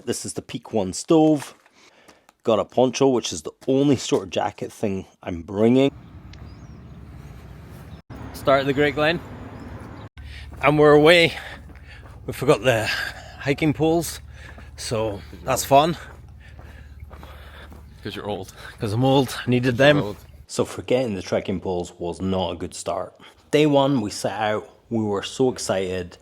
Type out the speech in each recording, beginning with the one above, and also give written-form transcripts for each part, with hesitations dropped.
This is the Peak 1 stove. Got a poncho, which is the only sort of jacket thing I'm bringing. Start of the Great Glen. And we're away. We forgot the hiking poles, so that's fun. Because you're old. Because I'm old, I needed them. So forgetting the trekking poles was not a good start. Day one, we set out, we were so excited,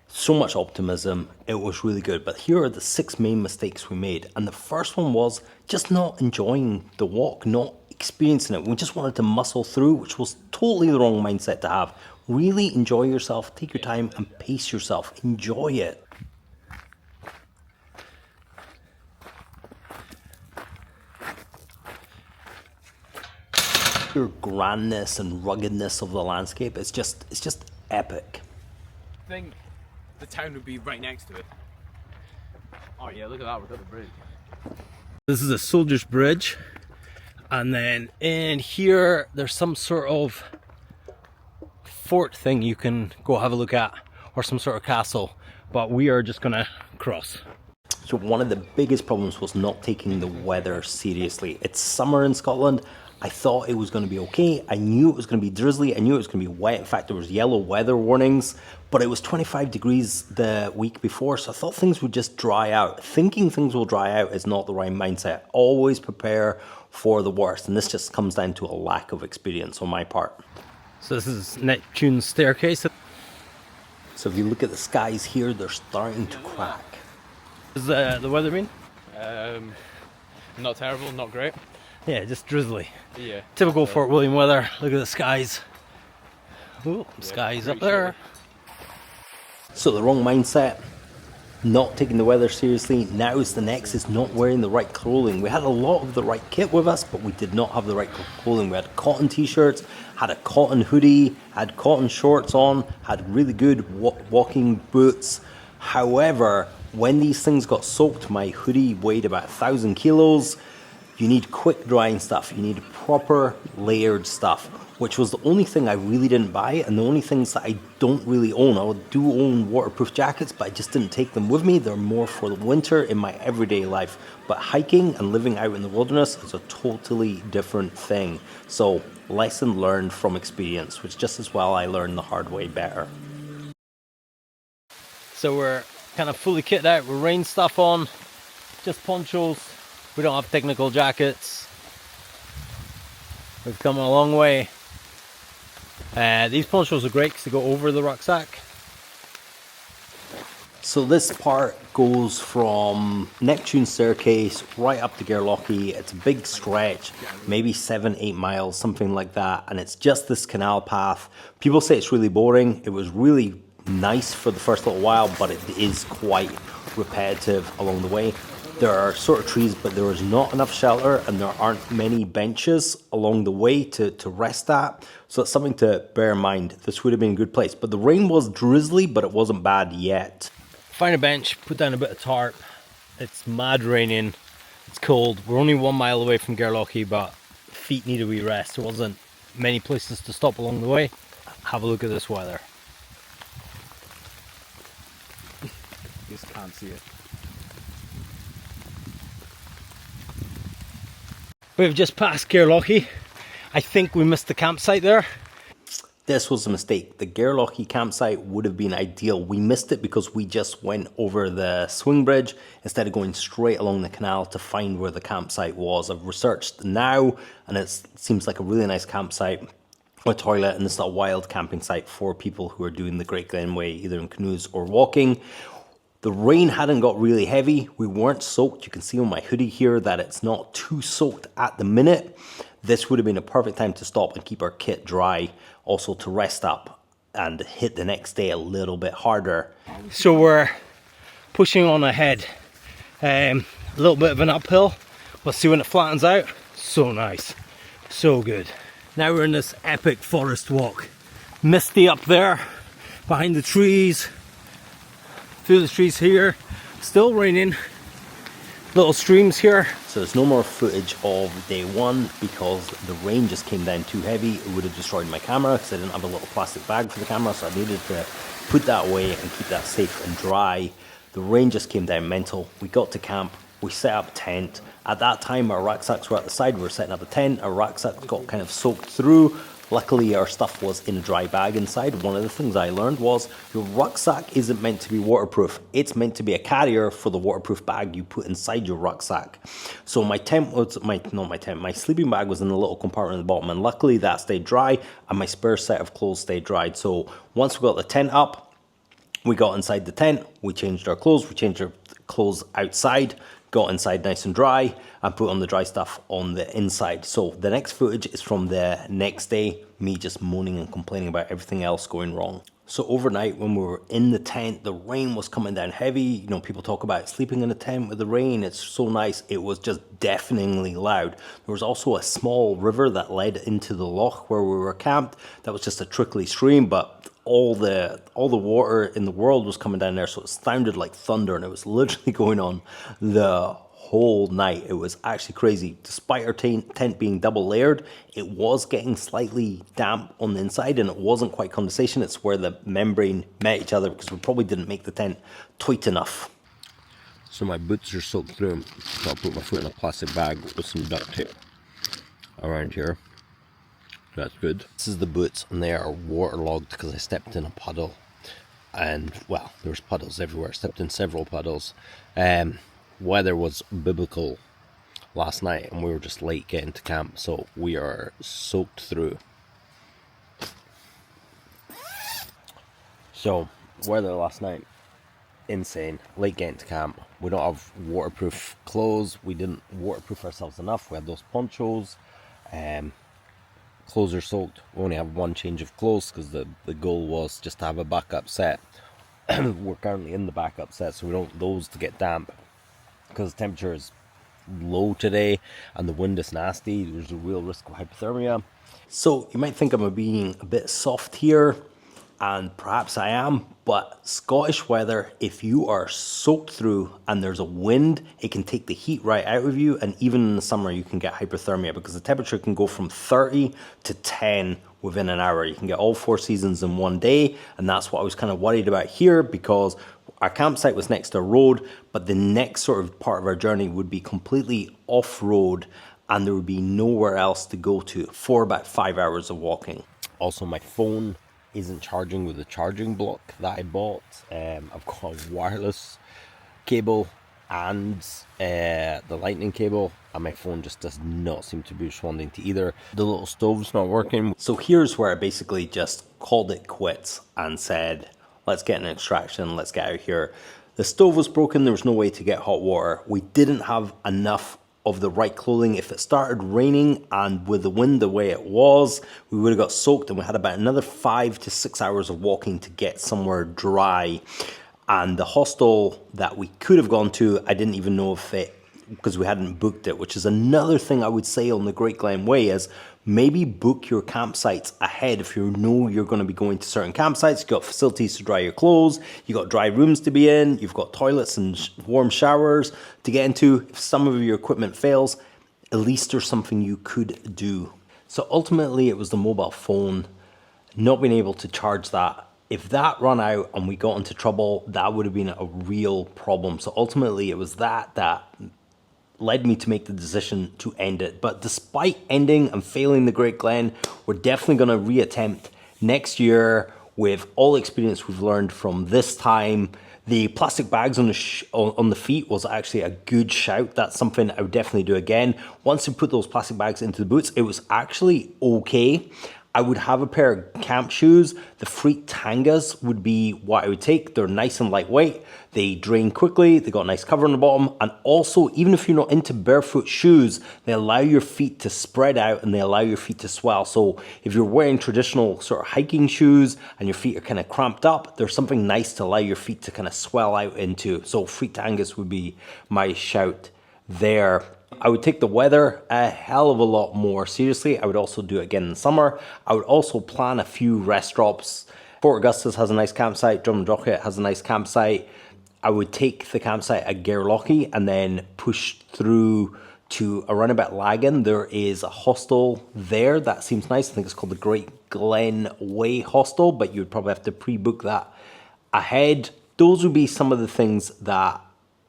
so much optimism, it was really good. But here are the 6 main mistakes we made. And the first one was just not enjoying the walk, not experiencing it. We just wanted to muscle through, which was totally the wrong mindset to have. Really enjoy yourself, take your time and pace yourself, enjoy it. Your grandness and ruggedness of the landscape, it's just epic. I think the town would be right next to it. Oh yeah, look at that, we've got the bridge. This is a soldier's bridge, and then in here there's some sort of fort thing you can go have a look at, or some sort of castle, but we are just gonna cross. So one of the biggest problems was not taking the weather seriously. It's summer in Scotland. I thought it was going to be okay. I knew it was going to be drizzly. I knew it was going to be wet. In fact, there was yellow weather warnings, but it was 25 degrees the week before, so I thought things would just dry out. Thinking things will dry out is not the right mindset. Always prepare for the worst, and this just comes down to a lack of experience on my part. So this is Neptune's staircase. So if you look at the skies here, they're starting to crack. Is the weather mean? Not terrible, not great. Yeah, just drizzly. Yeah. Typical Fort William weather. Look at the skies. Ooh, skies up there. Sure. So the wrong mindset, not taking the weather seriously. Now is the next is not wearing the right clothing. We had a lot of the right kit with us, but we did not have the right clothing. We had cotton t-shirts, had a cotton hoodie, had cotton shorts on, had really good walking boots. However, when these things got soaked, my hoodie weighed about 1,000 kilos. You need quick drying stuff. You need proper layered stuff, which was the only thing I really didn't buy, and the only things that I don't really own. I do own waterproof jackets, but I just didn't take them with me. They're more for the winter in my everyday life. But hiking and living out in the wilderness is a totally different thing. So lesson learned from experience, which just as well I learned the hard way better. So we're kind of fully kitted out with rain stuff on, just ponchos. We don't have technical jackets. We've come a long way. These ponchos are great because they go over the rucksack. So this part goes from Neptune's staircase right up to Gairlochie. It's a big stretch, maybe 7-8 miles, something like that. And it's just this canal path. People say it's really boring. It was really nice for the first little while, but it is quite repetitive along the way. There are sort of trees, but there is not enough shelter, and there aren't many benches along the way to rest at. So it's something to bear in mind. This would have been a good place. But the rain was drizzly, but it wasn't bad yet. Find a bench, put down a bit of tarp. It's mad raining. It's cold. We're only 1 mile away from Gairlochie, but feet need a wee rest. There wasn't many places to stop along the way. Have a look at this weather. You just can't see it. We've just passed Gairlochie. I think we missed the campsite there. This was a mistake. The Gairlochie campsite would have been ideal. We missed it because we just went over the swing bridge instead of going straight along the canal to find where the campsite was. I've researched now, and it seems like a really nice campsite, a toilet, and this is a wild camping site for people who are doing the Great Glen Way, either in canoes or walking. The rain hadn't got really heavy. We weren't soaked. You can see on my hoodie here that it's not too soaked at the minute. This would have been a perfect time to stop and keep our kit dry, also to rest up and hit the next day a little bit harder. So we're pushing on ahead. A little bit of an uphill. Let's see when it flattens out. So nice. So good. Now we're in this epic forest walk. Misty up there, behind the trees. Through the trees here, still raining, little streams here. So there's no more footage of day one because the rain just came down too heavy. It would have destroyed my camera because I didn't have a little plastic bag for the camera, so I needed to put that away and keep that safe and dry. The rain just came down mental. We got to camp, we set up tent. At that time, our rucksacks were at the side. We were setting up a tent. Our rucksacks got kind of soaked through. Luckily, our stuff was in a dry bag inside. One of the things I learned was your rucksack isn't meant to be waterproof. It's meant to be a carrier for the waterproof bag you put inside your rucksack. So my tent was, my sleeping bag was in a little compartment at the bottom, and luckily that stayed dry, and my spare set of clothes stayed dried. So once we got the tent up, we got inside the tent, we changed our clothes, outside, got inside nice and dry, and put on the dry stuff on the inside. So the next footage is from the next day, me just moaning and complaining about everything else going wrong. So overnight when we were in the tent, the rain was coming down heavy. You know, people talk about sleeping in a tent with the rain. It's so nice. It was just deafeningly loud. There was also a small river that led into the loch where we were camped. That was just a trickly stream, but all the water in the world was coming down there, so it sounded like thunder, and it was literally going on the whole night. It was actually crazy. Despite our tent being double layered, it was getting slightly damp on the inside, and it wasn't quite condensation. It's where the membrane met each other, because we probably didn't make the tent tight enough. So my boots are soaked through, so I'll put my foot in a plastic bag with some duct tape around here. That's good. This is the boots, and they are waterlogged because I stepped in a puddle, and well, there's puddles everywhere. I stepped in several puddles. Weather was biblical last night, and we were just late getting to camp, so we are soaked through. So weather last night, insane. Late getting to camp. We don't have waterproof clothes. We didn't waterproof ourselves enough. We had those ponchos. Clothes are soaked. We only have one change of clothes because the goal was just to have a backup set. We're currently in the backup set, so we don't want those to get damp because the temperature is low today and the wind is nasty. There's a real risk of hypothermia. So you might think I'm being a bit soft here, and perhaps I am, but Scottish weather, if you are soaked through and there's a wind, it can take the heat right out of you, and even in the summer you can get hypothermia because the temperature can go from 30 to 10 within an hour. You can get all four seasons in one day, and that's what I was kind of worried about here, because our campsite was next to a road, but the next sort of part of our journey would be completely off-road, and there would be nowhere else to go to for about 5 hours of walking. Also, my phone isn't charging with the charging block that I bought. I've got a wireless cable and the lightning cable, and my phone just does not seem to be responding to either. The little stove's not working. So here's where I basically just called it quits and said, let's get an extraction, let's get out of here. The stove was broken, there was no way to get hot water. We didn't have enough of the right clothing. If it started raining and with the wind the way it was, we would have got soaked, and we had about another 5 to 6 hours of walking to get somewhere dry. And the hostel that we could have gone to, I didn't even know if it, because we hadn't booked it, which is another thing I would say on the Great Glen Way, is maybe book your campsites ahead. If you know you're going to be going to certain campsites, you've got facilities to dry your clothes, you've got dry rooms to be in, you've got toilets and warm showers to get into. If some of your equipment fails, at least there's something you could do. So ultimately it was the mobile phone, not being able to charge that. If that ran out and we got into trouble, that would have been a real problem. So ultimately it was that led me to make the decision to end it. But despite ending and failing the Great Glen, we're definitely going to reattempt next year with all the experience we've learned from this time. The plastic bags on the feet was actually a good shout. That's something I would definitely do again. Once you put those plastic bags into the boots, it was actually okay. I would have a pair of camp shoes. The Freak Tangas would be what I would take. They're nice and lightweight. They drain quickly. They got a nice cover on the bottom. And also, even if you're not into barefoot shoes, they allow your feet to spread out and they allow your feet to swell. So if you're wearing traditional sort of hiking shoes and your feet are kind of cramped up, there's something nice to allow your feet to kind of swell out into. So Freak Tangas would be my shout there. I would take the weather a hell of a lot more seriously. I would also do it again in the summer. I would also plan a few rest stops. Fort Augustus has a nice campsite. Drumnadrochit has a nice campsite. I would take the campsite at Gairlochie and then push through to around about Lagan. There is a hostel there that seems nice. I think it's called the Great Glen Way Hostel, but you would probably have to pre-book that ahead. Those would be some of the things that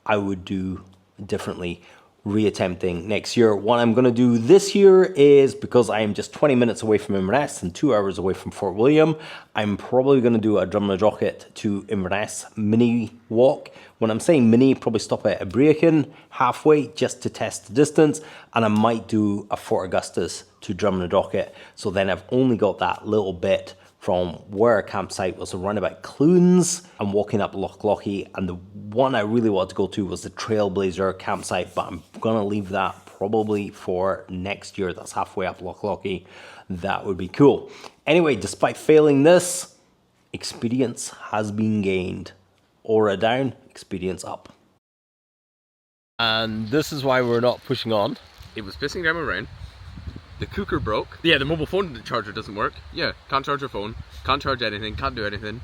I would do differently reattempting next year. What I'm going to do this year is, because I am just 20 minutes away from Inverness and 2 hours away from Fort William, I'm probably going to do a Drumna Jocket to Inverness mini walk. When I'm saying mini, probably stop at Abriachan halfway just to test the distance, and I might do a Fort Augustus to Drumna Jocket. So then I've only got that little bit from where our campsite was around about Clunes and walking up Loch Lochy, and the one I really wanted to go to was the Trailblazer campsite, but I'm gonna leave that probably for next year. That's halfway up Loch Lochy. That would be cool. Anyway, despite failing this, experience has been gained. Aura down, experience up. And this is why we're not pushing on. It was pissing down with rain. The cooker broke. Yeah, the mobile phone charger doesn't work. Yeah, can't charge your phone. Can't charge anything. Can't do anything.